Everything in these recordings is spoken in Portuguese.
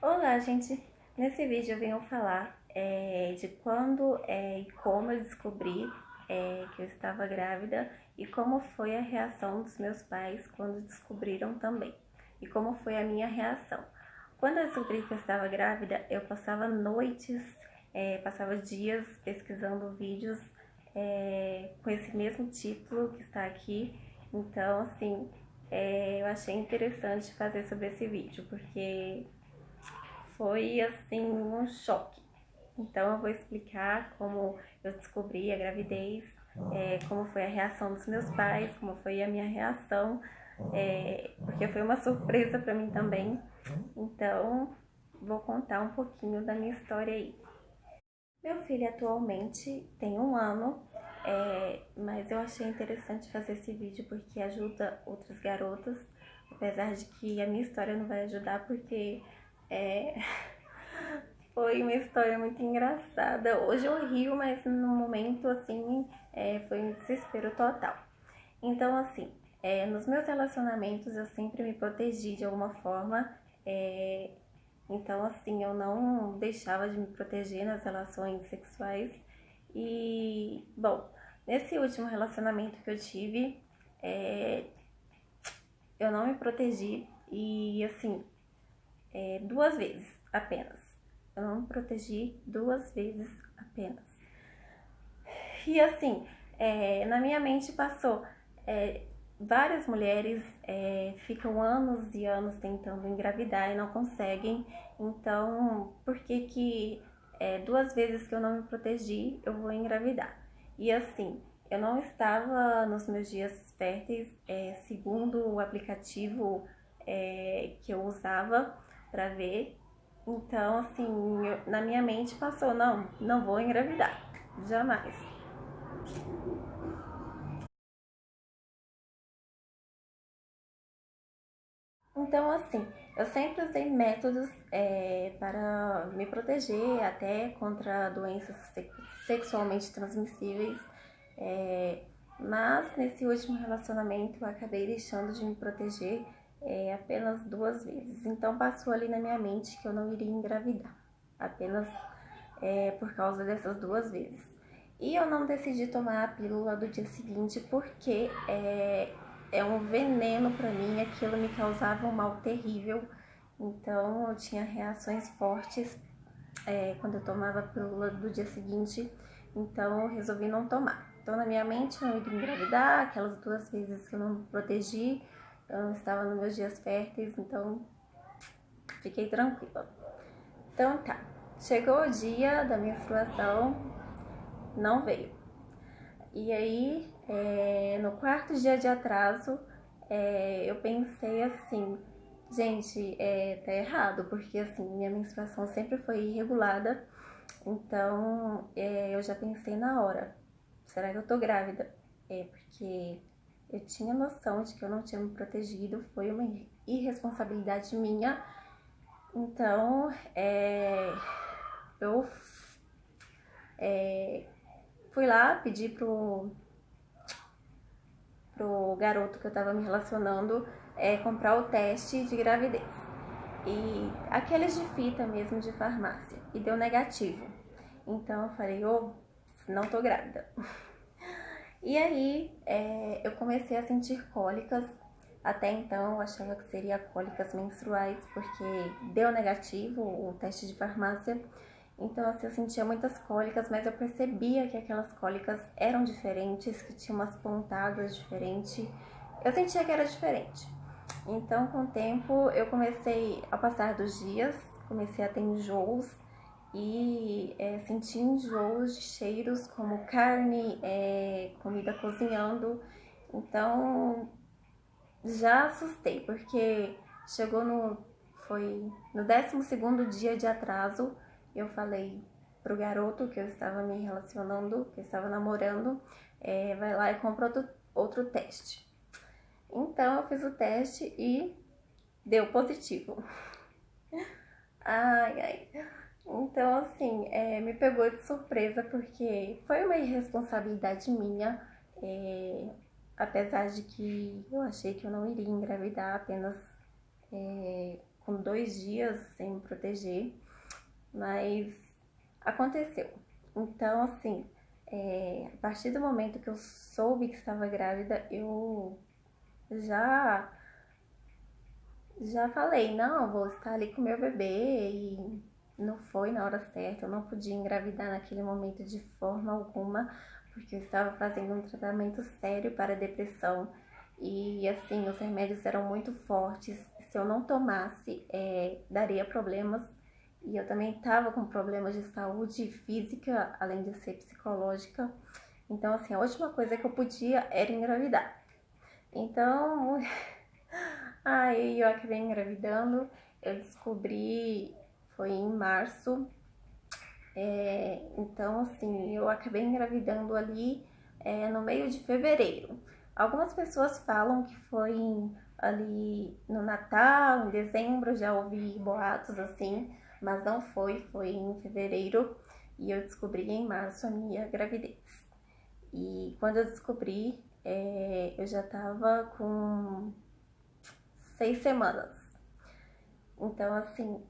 Olá, gente! Nesse vídeo eu venho falar de quando e como eu descobri que eu estava grávida e como foi a reação dos meus pais quando descobriram também. E como foi a minha reação. Quando eu descobri que eu estava grávida, eu passava noites, passava dias pesquisando vídeos com esse mesmo título que está aqui. Então, assim, eu achei interessante fazer sobre esse vídeo, porque foi assim um choque. Então eu vou explicar como eu descobri a gravidez, como foi a reação dos meus pais, como foi a minha reação, porque foi uma surpresa para mim também. Então vou contar um pouquinho da minha história aí. Meu filho atualmente tem 1 ano, mas eu achei interessante fazer esse vídeo porque ajuda outras garotas, apesar de que a minha história não vai ajudar porque é, foi uma história muito engraçada. Hoje eu rio, mas no momento, assim, foi um desespero total. Então, assim, nos meus relacionamentos eu sempre me protegi de alguma forma. Então, assim, eu não deixava de me proteger nas relações sexuais. E, bom, nesse último relacionamento que eu tive, eu não me protegi e, assim, 2 vezes apenas. Eu não me protegi 2 vezes apenas. E assim, na minha mente passou. Várias mulheres ficam anos e anos tentando engravidar e não conseguem. Então, por que que 2 vezes que eu não me protegi, eu vou engravidar? E assim, eu não estava nos meus dias férteis, segundo o aplicativo que eu usava para ver. Então, assim, na minha mente passou, não vou engravidar, jamais. Então, assim, eu sempre usei métodos para me proteger até contra doenças sexualmente transmissíveis, mas nesse último relacionamento eu acabei deixando de me proteger apenas 2 vezes. Então, passou ali na minha mente que eu não iria engravidar, apenas por causa dessas 2 vezes. E eu não decidi tomar a pílula do dia seguinte porque é um veneno para mim, aquilo me causava um mal terrível. Então eu tinha reações fortes quando eu tomava a pílula do dia seguinte, então eu resolvi não tomar. Então na minha mente eu não iria engravidar, aquelas 2 vezes que eu não me protegi, eu não estava nos meus dias férteis, então fiquei tranquila. Então tá, chegou o dia da menstruação, não veio. E aí, no quarto dia de atraso, eu pensei assim, gente, tá errado, porque assim, minha menstruação sempre foi irregulada, então eu já pensei na hora, será que eu tô grávida? Porque eu tinha noção de que eu não tinha me protegido, foi uma irresponsabilidade minha, então eu fui lá, pedi pro garoto que eu tava me relacionando comprar o teste de gravidez. E aqueles de fita mesmo de farmácia. E deu negativo. Então eu falei, não tô grávida. E aí eu comecei a sentir cólicas. Até então eu achava que seria cólicas menstruais, porque deu negativo o teste de farmácia. Então assim, eu sentia muitas cólicas, mas eu percebia que aquelas cólicas eram diferentes, que tinha umas pontadas diferentes. Eu sentia que era diferente. Então, com o tempo, eu comecei, ao passar dos dias, comecei a ter enjoos e senti enjoos de cheiros como carne, comida cozinhando. Então, já assustei, porque foi no 12º dia de atraso, eu falei pro garoto que eu estava me relacionando, que eu estava namorando, vai lá e compra outro teste. Então eu fiz o teste e deu positivo. Ai, ai. Então, assim, me pegou de surpresa porque foi uma irresponsabilidade minha, apesar de que eu achei que eu não iria engravidar, apenas com 2 dias sem me proteger, mas aconteceu. Então, assim, a partir do momento que eu soube que estava grávida, eu já já falei, não, vou estar ali com meu bebê, e não foi na hora certa, eu não podia engravidar naquele momento de forma alguma, porque eu estava fazendo um tratamento sério para depressão e assim, os remédios eram muito fortes, se eu não tomasse, daria problemas, e eu também estava com problemas de saúde física, além de ser psicológica, então assim, a última coisa que eu podia era engravidar. Então, aí eu acabei engravidando, eu descobri, foi em março, então assim, eu acabei engravidando ali no meio de fevereiro. Algumas pessoas falam que foi ali no Natal, em dezembro, já ouvi boatos assim, mas não foi, foi em fevereiro e eu descobri em março a minha gravidez. E quando eu descobri, eu já tava com 6 semanas. Então, assim,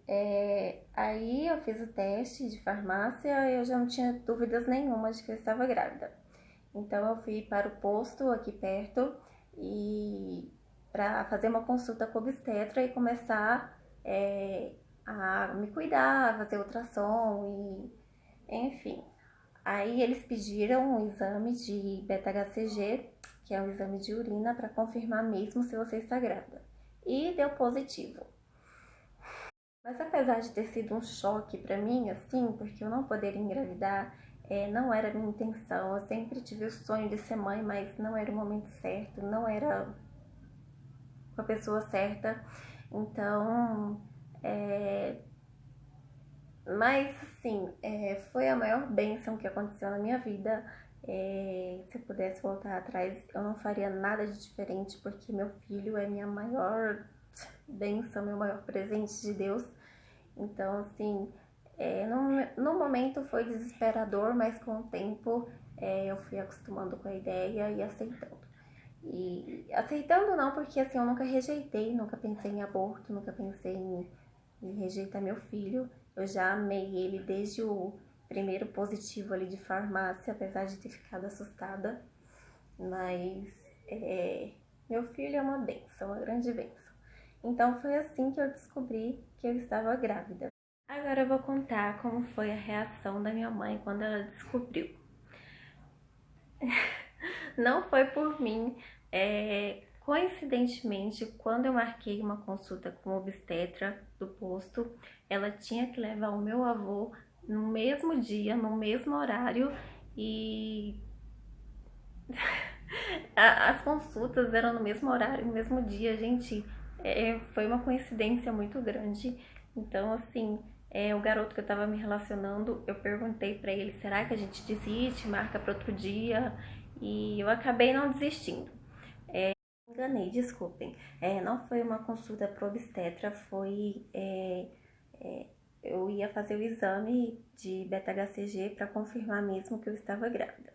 aí eu fiz o teste de farmácia e eu já não tinha dúvidas nenhuma de que eu estava grávida. Então, eu fui para o posto aqui perto e para fazer uma consulta com o obstetra e começar a me cuidar, fazer ultrassom e enfim. Aí eles pediram um exame de beta-HCG, que é um exame de urina, para confirmar mesmo se você está grávida. E deu positivo. Mas apesar de ter sido um choque para mim, assim, porque eu não poderia engravidar, não era a minha intenção. Eu sempre tive o sonho de ser mãe, mas não era o momento certo, não era com a pessoa certa. Então, mas assim, foi a maior bênção que aconteceu na minha vida. Se eu pudesse voltar atrás, eu não faria nada de diferente, porque meu filho é minha maior bênção, meu maior presente de Deus. Então, assim, no momento foi desesperador, mas com o tempo eu fui acostumando com a ideia e aceitando. E aceitando não, porque assim, eu nunca rejeitei, nunca pensei em aborto, nunca pensei em rejeitar meu filho. Eu já amei ele desde o primeiro positivo ali de farmácia, apesar de ter ficado assustada. Mas meu filho é uma bênção, uma grande bênção. Então foi assim que eu descobri que eu estava grávida. Agora eu vou contar como foi a reação da minha mãe quando ela descobriu. Não foi por mim. Coincidentemente, quando eu marquei uma consulta com o obstetra do posto, ela tinha que levar o meu avô no mesmo dia, no mesmo horário, e as consultas eram no mesmo horário, no mesmo dia, gente. Foi uma coincidência muito grande. Então, assim, o garoto que eu tava me relacionando, eu perguntei pra ele, será que a gente desiste, marca pra outro dia? E eu acabei não desistindo. Me enganei, desculpem. Não foi uma consulta pro obstetra, foi... eu ia fazer o exame de beta-HCG para confirmar mesmo que eu estava grávida.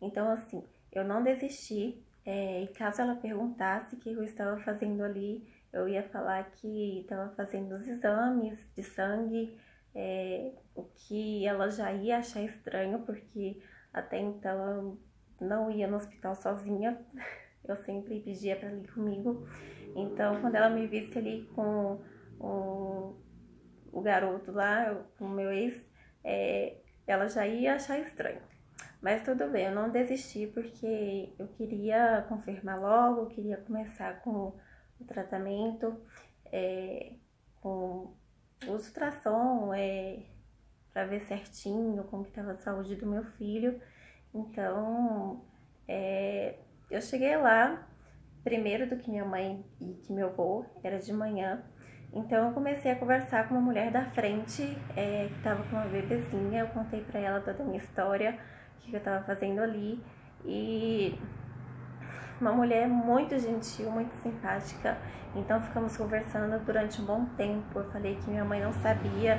Então, assim, eu não desisti, e caso ela perguntasse o que eu estava fazendo ali, eu ia falar que estava fazendo os exames de sangue, o que ela já ia achar estranho, porque até então eu não ia no hospital sozinha, eu sempre pedia para ir comigo. Então, quando ela me visse ali com o garoto lá, com o meu ex, ela já ia achar estranho. Mas tudo bem, eu não desisti porque eu queria confirmar logo, eu queria começar com o tratamento, com o ultrassom, para ver certinho como estava a saúde do meu filho. Então, eu cheguei lá primeiro do que minha mãe e que meu avô, era de manhã. Então eu comecei a conversar com uma mulher da frente, que estava com uma bebezinha. Eu contei para ela toda a minha história, o que eu estava fazendo ali. E uma mulher muito gentil, muito simpática. Então ficamos conversando durante um bom tempo. Eu falei que minha mãe não sabia,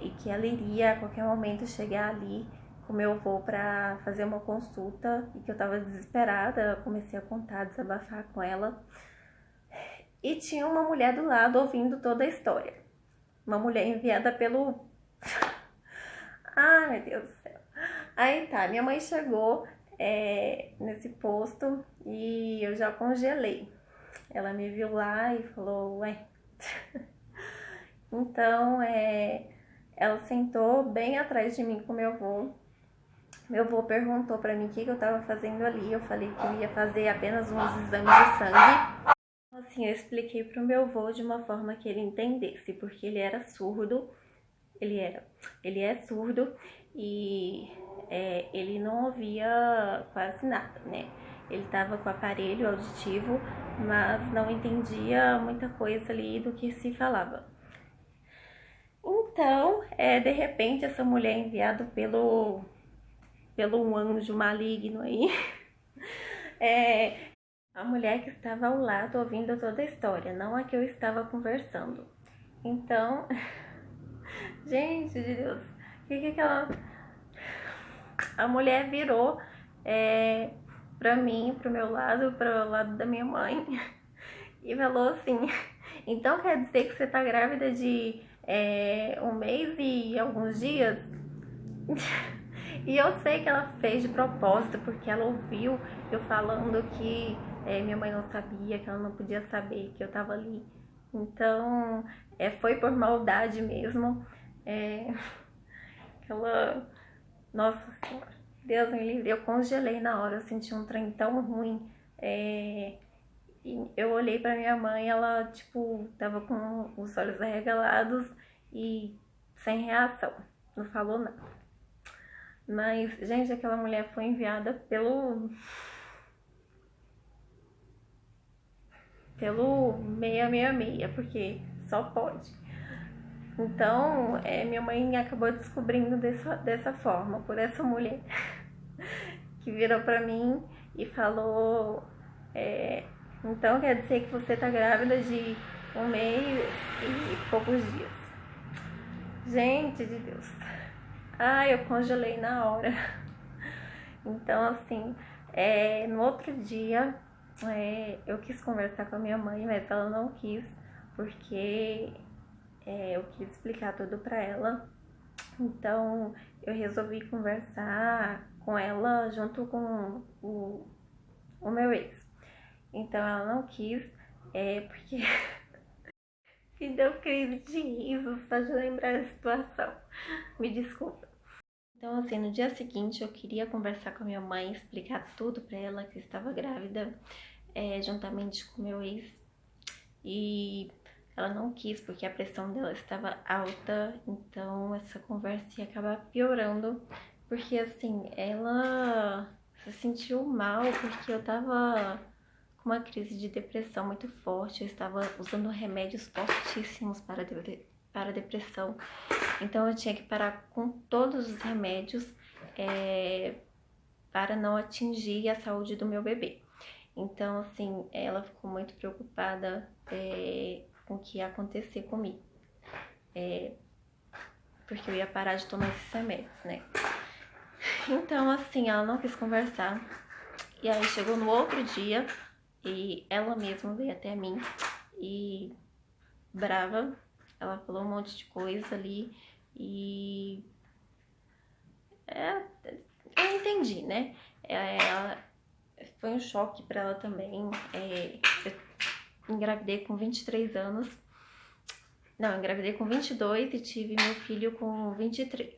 e que ela iria a qualquer momento chegar ali com meu avô para fazer uma consulta, e que eu estava desesperada. Eu comecei a contar, desabafar com ela. e tinha uma mulher do lado ouvindo toda a história. Uma mulher enviada pelo... Ai, meu Deus do céu. Aí tá, minha mãe chegou nesse posto e eu já congelei. Ela me viu lá e falou, ué. Então, ela sentou bem atrás de mim com meu avô. Meu avô perguntou pra mim o que eu tava fazendo ali. Eu falei que eu ia fazer apenas uns exames de sangue. Assim, eu expliquei pro meu avô de uma forma que ele entendesse, porque ele era surdo. Ele é surdo e ele não ouvia quase nada, né? Ele tava com aparelho auditivo, mas não entendia muita coisa ali do que se falava. Então, de repente, essa mulher enviada pelo um anjo maligno aí, a mulher que estava ao lado ouvindo toda a história, não a que eu estava conversando. Então, gente de Deus, o que aquela... A mulher virou pra mim, pro meu lado, pro lado da minha mãe, e falou assim, então quer dizer que você tá grávida de 1 mês e alguns dias? E eu sei que ela fez de propósito, porque ela ouviu eu falando que minha mãe não sabia, que ela não podia saber que eu tava ali. Então, foi por maldade mesmo. Aquela... Nossa Senhora, Deus me livre. Eu congelei na hora, eu senti um trem tão ruim. E eu olhei pra minha mãe, ela, tipo, tava com os olhos arregalados e sem reação. Não falou nada. Mas, gente, aquela mulher foi enviada pelo 666, porque só pode. Então, minha mãe acabou descobrindo dessa forma, por essa mulher que virou pra mim e falou, então quer dizer que você tá grávida de 1 mês e poucos dias. Gente de Deus. Ai, eu congelei na hora. Então, assim, no outro dia, eu quis conversar com a minha mãe, mas ela não quis, porque eu quis explicar tudo pra ela. Então, eu resolvi conversar com ela junto com o meu ex. Então, ela não quis, porque me deu crise de riso só de lembrar a situação. Me desculpa. Então, assim, no dia seguinte eu queria conversar com a minha mãe, explicar tudo pra ela que eu estava grávida, juntamente com meu ex. E ela não quis, porque a pressão dela estava alta, então essa conversa ia acabar piorando. Porque, assim, ela se sentiu mal, porque eu tava com uma crise de depressão muito forte, eu estava usando remédios fortíssimos para depressão. Então eu tinha que parar com todos os remédios para não atingir a saúde do meu bebê. Então, assim, ela ficou muito preocupada com o que ia acontecer comigo. Porque eu ia parar de tomar esses remédios, né? Então, assim, ela não quis conversar. E aí chegou no outro dia e ela mesma veio até mim e brava. Ela falou um monte de coisa ali e eu entendi, né? Foi um choque pra ela também. Eu engravidei com 23 anos. Não, eu engravidei com 22 e tive meu filho com 23.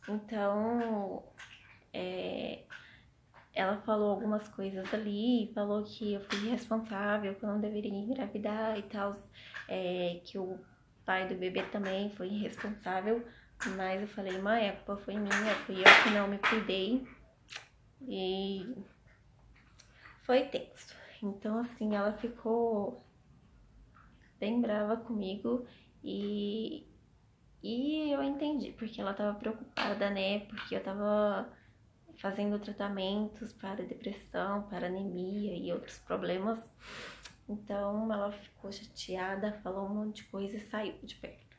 Então, ela falou algumas coisas ali, falou que eu fui irresponsável, que eu não deveria engravidar e tal, que o pai do bebê também foi irresponsável, mas eu falei, mãe, a culpa foi minha, fui eu que não me cuidei e foi tenso. Então, assim, ela ficou bem brava comigo e eu entendi, porque ela tava preocupada, né, porque eu tava fazendo tratamentos para depressão, para anemia e outros problemas. Então ela ficou chateada, falou um monte de coisa e saiu de perto.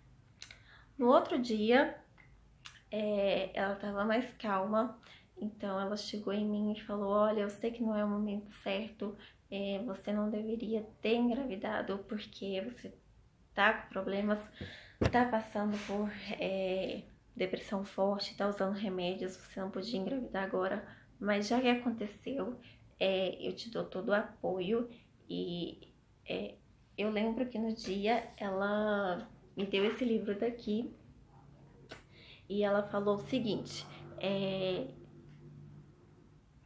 No outro dia, ela estava mais calma, então ela chegou em mim e falou, olha, eu sei que não é o momento certo você não deveria ter engravidado porque você tá com problemas, tá passando por depressão forte, tá usando remédios, você não podia engravidar agora, mas já que aconteceu, eu te dou todo o apoio e eu lembro que no dia ela me deu esse livro daqui e ela falou o seguinte: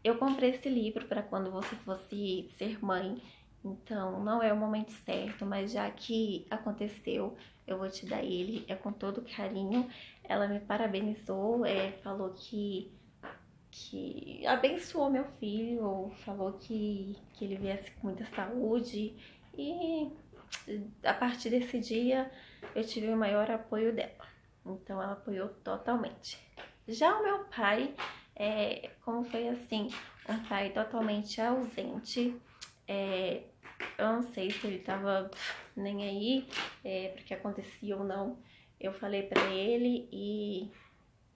eu comprei esse livro para quando você fosse ser mãe, então não é o momento certo, mas já que aconteceu, eu vou te dar ele, com todo carinho. Ela me parabenizou, falou que abençoou meu filho, falou que ele viesse com muita saúde e a partir desse dia eu tive o maior apoio dela. Então ela apoiou totalmente. Já o meu pai, como foi assim, um pai totalmente ausente, eu não sei se ele tava nem aí, porque acontecia ou não. Eu falei pra ele e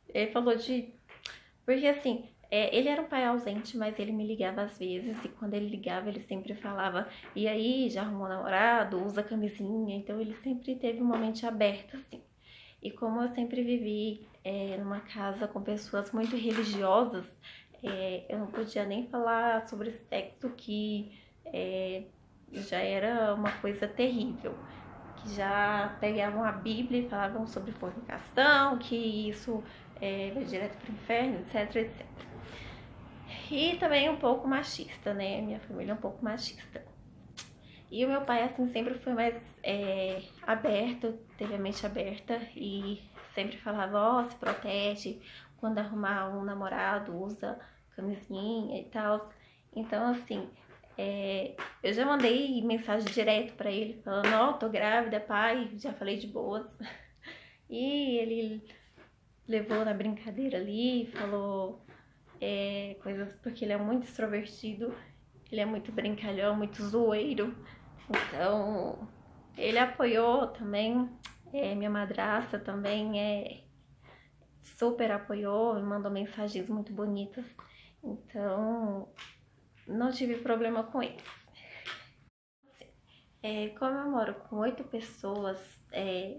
ele falou de... Porque assim, ele era um pai ausente, mas ele me ligava às vezes, e quando ele ligava, ele sempre falava: e aí, já arrumou namorado? Usa camisinha? Então ele sempre teve uma mente aberta, assim. E como eu sempre vivi numa casa com pessoas muito religiosas, eu não podia nem falar sobre sexo, que já era uma coisa terrível. Que já pegavam a Bíblia e falavam sobre fornicação, que isso vai direto para o inferno, etc, etc. E também um pouco machista, né? Minha família é um pouco machista. E o meu pai, assim, sempre foi mais aberto, teve a mente aberta e sempre falava: ó, se protege, quando arrumar um namorado, usa camisinha e tal. Então, assim, eu já mandei mensagem direto pra ele, falando: ó, tô grávida, pai, já falei de boas. E ele levou na brincadeira ali, falou coisas, porque ele é muito extrovertido, ele é muito brincalhão, muito zoeiro. Então, ele apoiou também, minha madrasta também super apoiou, me mandou mensagens muito bonitas. Então, não tive problema com ele. Como eu moro com 8 pessoas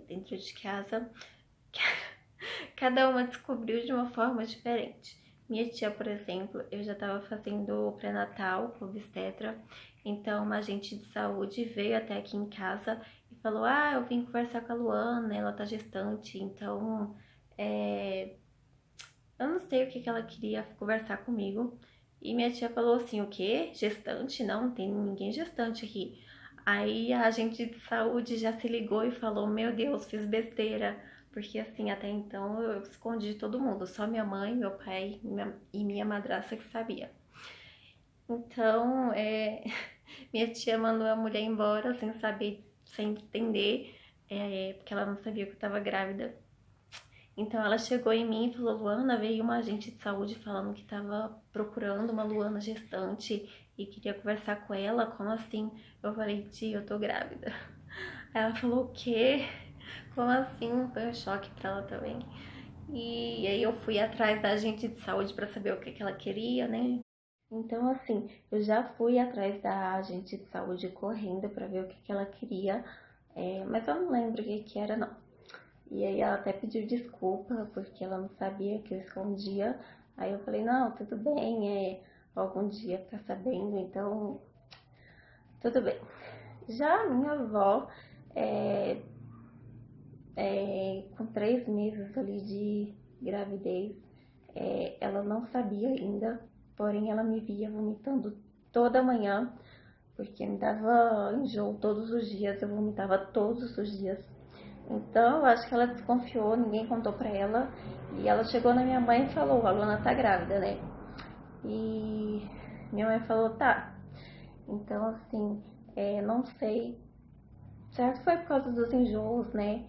dentro de casa, cada uma descobriu de uma forma diferente. Minha tia, por exemplo, eu já estava fazendo pré-natal com obstetra, então uma agente de saúde veio até aqui em casa e falou: ah, eu vim conversar com a Luana, ela tá gestante, então eu não sei o que ela queria conversar comigo. E minha tia falou assim: o quê? Gestante? Não tem ninguém gestante aqui. Aí a agente de saúde já se ligou e falou: meu Deus, fiz besteira. Porque assim, até então eu escondi de todo mundo. Só minha mãe, meu pai e minha madrasta que sabia. Então, minha tia mandou a mulher embora sem saber, sem entender, porque ela não sabia que eu tava grávida. Então ela chegou em mim e falou: Luana, veio uma agente de saúde falando que estava procurando uma Luana gestante e queria conversar com ela. Como assim? Eu falei: tia, eu tô grávida. Aí ela falou: o quê? Como assim? Foi um choque pra ela também. E aí eu fui atrás da agente de saúde pra saber o que ela queria, né? Então, assim, eu já fui atrás da agente de saúde correndo pra ver o que ela queria, mas eu não lembro o que era, não. E aí ela até pediu desculpa, porque ela não sabia que eu escondia. Aí eu falei: não, tudo bem, algum dia ficar sabendo, então tudo bem. Já a minha avó, com 3 meses ali de gravidez, ela não sabia ainda, porém ela me via vomitando toda manhã, porque me dava enjoo todos os dias, eu vomitava todos os dias. Então, eu acho que ela desconfiou, ninguém contou pra ela. E ela chegou na minha mãe e falou: a Luana tá grávida, né? E minha mãe falou: tá. Então, assim, não sei. Certo, foi por causa dos enjoos, né?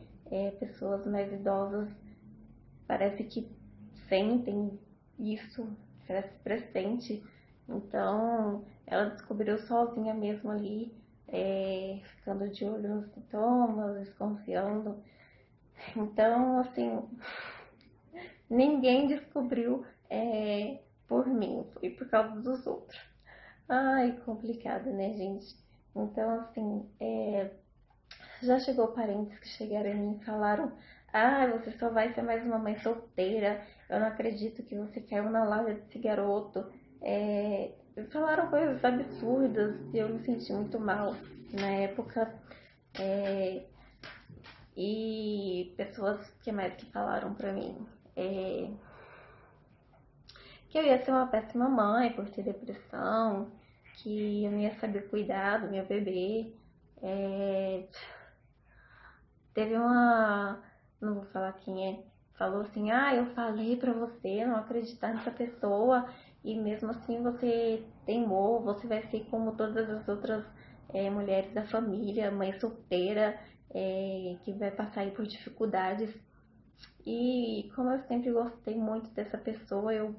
Pessoas mais idosas parece que sentem isso, parece presente. Então, ela descobriu sozinha mesmo ali, ficando de olho nos sintomas, desconfiando. Então, assim, ninguém descobriu por mim, foi por causa dos outros. Ai, complicado, né, gente? Então, assim, já chegou parentes que chegaram em mim e falaram: Ah, você só vai ser mais uma mãe solteira. Eu não acredito que você caiu na lábia desse garoto. Falaram coisas absurdas e eu me senti muito mal na época. É, e pessoas que mais que falaram pra mim que eu ia ser uma péssima mãe por ter depressão, que eu não ia saber cuidar do meu bebê. É, Teve uma, não vou falar quem é, falou assim: Ah, eu falei pra você não acreditar nessa pessoa e mesmo assim você teimou, você vai ser como todas as outras mulheres da família, mãe solteira, que vai passar aí por dificuldades. E como eu sempre gostei muito dessa pessoa, eu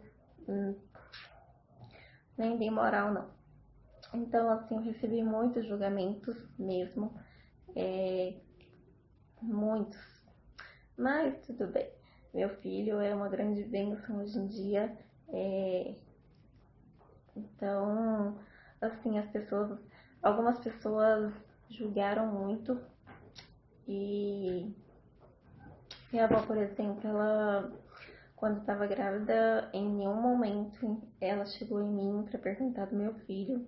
nem dei moral não. Então, assim, eu recebi muitos julgamentos mesmo, é, muitos. Mas tudo bem. Meu filho é uma grande bênção hoje em dia. É, então, assim, algumas pessoas julgaram muito e minha avó, por exemplo, ela quando estava grávida, em nenhum momento ela chegou em mim para perguntar do meu filho,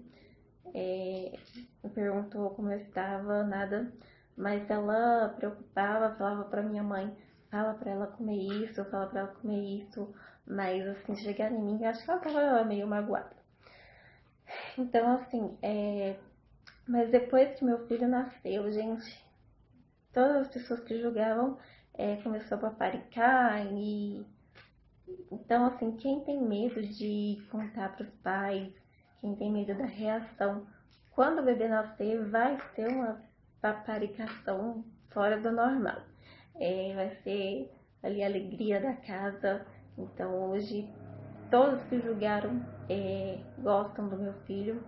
me perguntou como eu estava, nada, mas ela preocupava, falava para minha mãe: fala para ela comer isso, fala para ela comer isso, mas assim, chegar em mim, acho que ela tava meio magoada. Então, assim, mas depois que meu filho nasceu, gente, todas as pessoas que julgavam começou a paparicar e então, assim, quem tem medo de contar para os pais, quem tem medo da reação, quando o bebê nascer, vai ser uma paparicação fora do normal. Vai ser ali a alegria da casa. Então, hoje, todos que julgaram gostam do meu filho.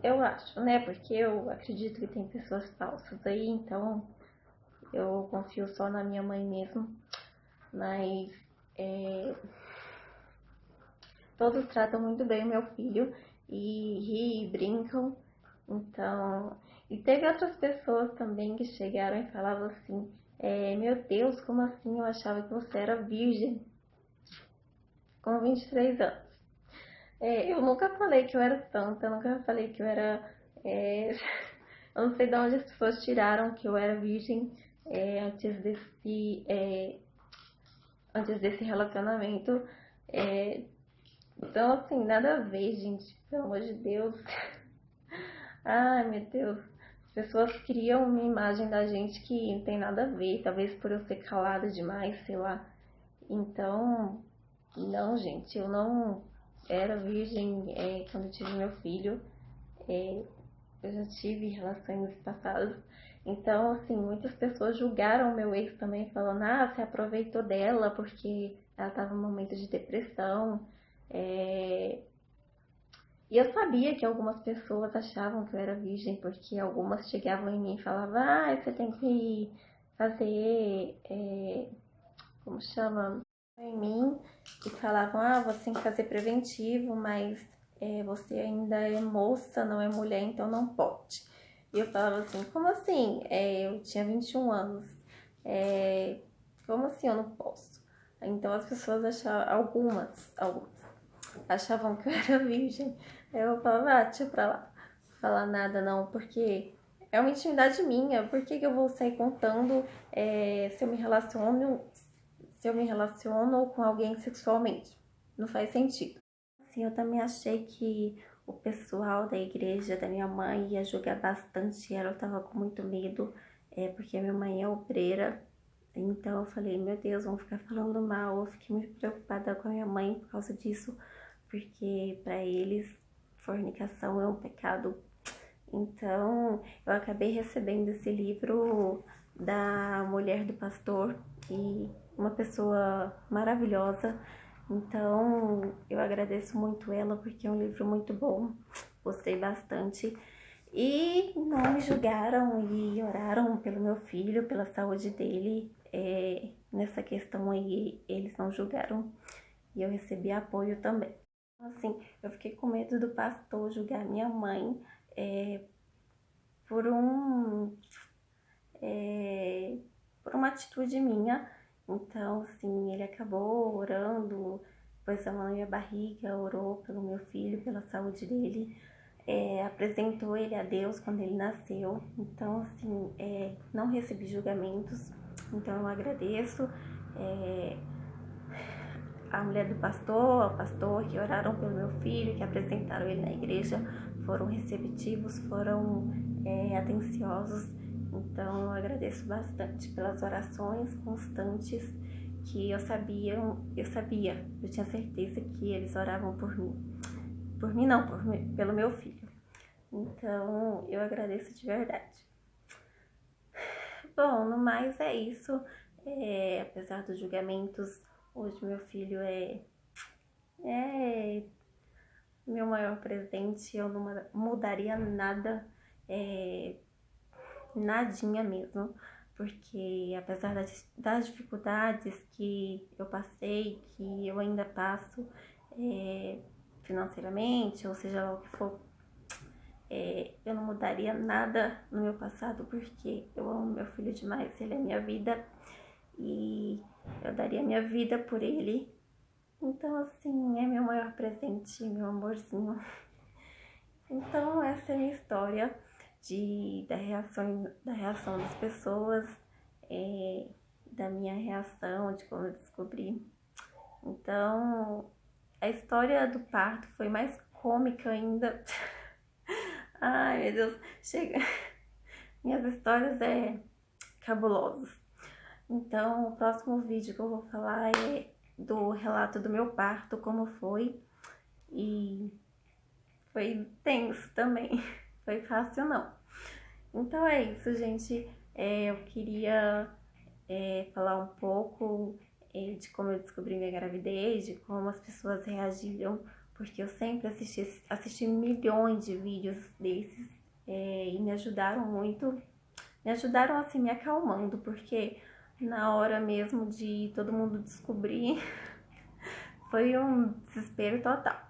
Eu acho, né? Porque eu acredito que tem pessoas falsas aí, então eu confio só na minha mãe mesmo. Mas é, todos tratam muito bem o meu filho e ri e brincam. Então, e teve outras pessoas também que chegaram e falavam assim: Meu Deus, como assim? Eu achava que você era virgem com 23 anos. Eu nunca falei que eu era santa, eu nunca falei que eu era. é, eu não sei de onde as pessoas tiraram que eu era virgem antes antes desse relacionamento. É, então, assim, nada a ver, gente, pelo amor de Deus. Ai, meu Deus. As pessoas criam uma imagem da gente que não tem nada a ver, talvez por eu ser calada demais, sei lá. Então, não, gente, eu não era virgem quando eu tive meu filho. É, eu já tive relações passadas. Então, assim, muitas pessoas julgaram o meu ex também, falando: Ah, você aproveitou dela porque ela estava num momento de depressão. É, E eu sabia que algumas pessoas achavam que eu era virgem, porque algumas chegavam em mim e falavam: Ah, você tem que fazer, como chama? Em mim, e falavam: Ah, você tem que fazer preventivo, mas você ainda é moça, não é mulher, então não pode. E eu falava assim: Como assim? Eu tinha 21 anos, é, como assim eu não posso? Então as pessoas achavam, algumas achavam que eu era virgem. Eu falava: Ah, deixa pra lá, não falar nada não, porque é uma intimidade minha. Por que eu vou sair contando se eu me relaciono com alguém sexualmente? Não faz sentido. Assim, eu também achei que o pessoal da igreja da minha mãe ia julgar bastante ela. Eu tava com muito medo, porque a minha mãe é obreira. Então eu falei: Meu Deus, vão ficar falando mal. Eu fiquei muito preocupada com a minha mãe por causa disso, porque para eles fornicação é um pecado. Então eu acabei recebendo esse livro da mulher do pastor, e uma pessoa maravilhosa. Então eu agradeço muito ela, porque é um livro muito bom, gostei bastante. E não me julgaram e oraram pelo meu filho, pela saúde dele. Nessa questão aí, eles não julgaram e eu recebi apoio também. Assim, eu fiquei com medo do pastor julgar minha mãe por por uma atitude minha. Então, assim, ele acabou orando, pôs a mão na minha barriga, orou pelo meu filho, pela saúde dele, apresentou ele a Deus quando ele nasceu. Então, assim, não recebi julgamentos, então eu agradeço. A mulher do pastor, o pastor que oraram pelo meu filho, que apresentaram ele na igreja, foram receptivos, foram atenciosos. Então eu agradeço bastante pelas orações constantes que eu tinha certeza que eles oravam por mim. Por mim não, pelo meu filho. Então eu agradeço de verdade. Bom, no mais é isso. Apesar dos julgamentos, hoje meu filho é meu maior presente. Eu não mudaria nada, nadinha mesmo, porque apesar das dificuldades que eu passei, que eu ainda passo financeiramente, ou seja lá o que for, eu não mudaria nada no meu passado, porque eu amo meu filho demais, ele é minha vida e eu daria minha vida por ele. Então, assim, é meu maior presente, meu amorzinho. Então, essa é a minha história da reação das pessoas, da minha reação, de como eu descobri. Então, a história do parto foi mais cômica ainda. Ai, meu Deus, chega. Minhas histórias cabulosas. Então, o próximo vídeo que eu vou falar é do relato do meu parto, como foi. E foi tenso também. Foi fácil não. Então é isso, gente. Eu queria falar um pouco de como eu descobri minha gravidez, de como as pessoas reagiram, porque eu sempre assisti milhões de vídeos desses e me ajudaram muito. Me ajudaram assim, me acalmando, porque na hora mesmo de todo mundo descobrir, foi um desespero total.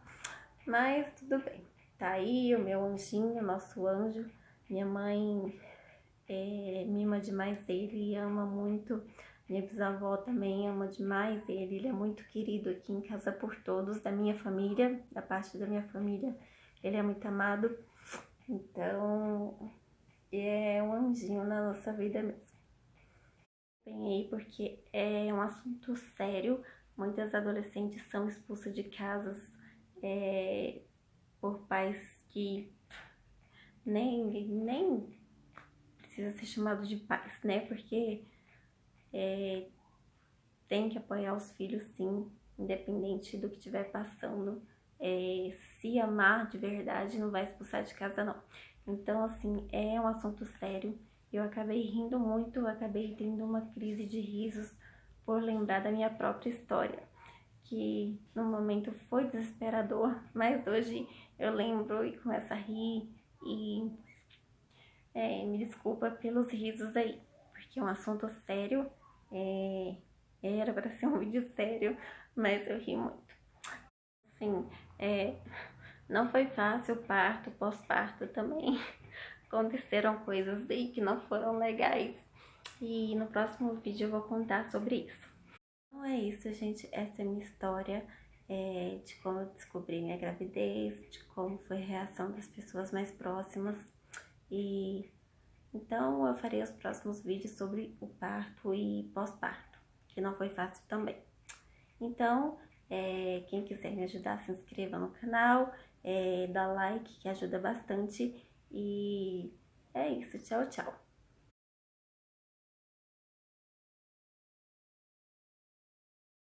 Mas tudo bem. Tá aí o meu anjinho, nosso anjo. Minha mãe mima demais ele, ama muito. Minha bisavó também ama demais ele. Ele é muito querido aqui em casa por todos, da minha família, da parte da minha família. Ele é muito amado. Então, é um anjinho na nossa vida mesmo. Bem aí, porque é um assunto sério. Muitas adolescentes são expulsas de casas por pais que nem precisa ser chamado de pais, né? Porque tem que apoiar os filhos, sim, independente do que estiver passando. Se amar de verdade, não vai expulsar de casa, não. Então, assim, é um assunto sério. Eu acabei rindo muito, eu acabei tendo uma crise de risos por lembrar da minha própria história, que no momento foi desesperador, mas hoje eu lembro e começo a rir e me desculpa pelos risos aí, porque é um assunto sério, era para ser um vídeo sério, mas eu ri muito. Assim, não foi fácil o parto, pós-parto também. Aconteceram coisas aí que não foram legais. E no próximo vídeo eu vou contar sobre isso. Então é isso, gente. Essa é a minha história de como eu descobri minha gravidez, de como foi a reação das pessoas mais próximas. E então eu farei os próximos vídeos sobre o parto e pós-parto, que não foi fácil também. Então, quem quiser me ajudar, se inscreva no canal, dá like, que ajuda bastante. E é isso, tchau, tchau.